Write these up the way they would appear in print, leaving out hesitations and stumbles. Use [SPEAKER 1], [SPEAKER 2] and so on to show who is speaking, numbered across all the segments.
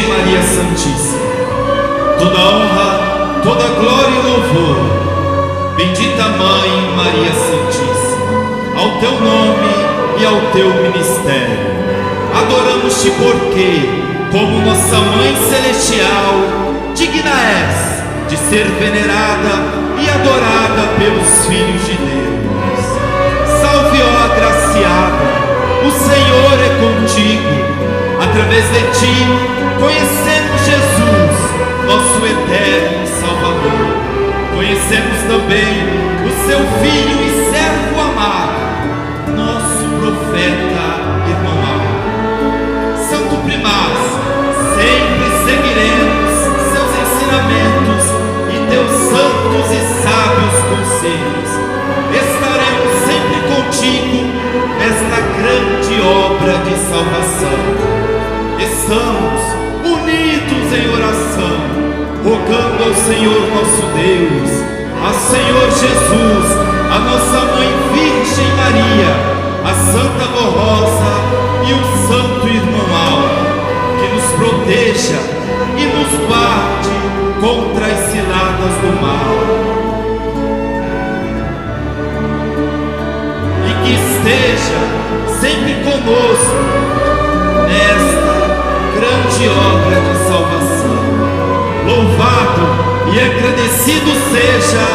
[SPEAKER 1] Virgem Maria Santíssima, toda honra, toda glória e louvor, bendita Mãe Maria Santíssima, ao teu nome e ao teu ministério. Adoramos-te porque, como nossa Mãe Celestial, digna és de ser venerada e adorada pelos filhos de Deus. Salve, ó agraciada, o Senhor é contigo. Através de ti, conhecemos Jesus, nosso eterno Salvador. Conhecemos também o seu Filho e servo amado, nosso profeta irmão amado. Santo Primaz, sempre seguiremos seus ensinamentos e teus santos e sábios conselhos. Estaremos sempre contigo nesta grande obra de salvação. Estamos unidos em oração, rogando ao Senhor nosso Deus, a Senhor Jesus, a nossa Mãe Virgem Maria, a Santa Vó Rosa e o Santo Irmão Aldo, que nos proteja e nos guarde contra as ciladas do mal. E que esteja sempre conosco nesta grande obra de salvação. Louvado e agradecido seja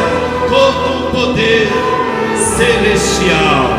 [SPEAKER 1] todo o poder celestial.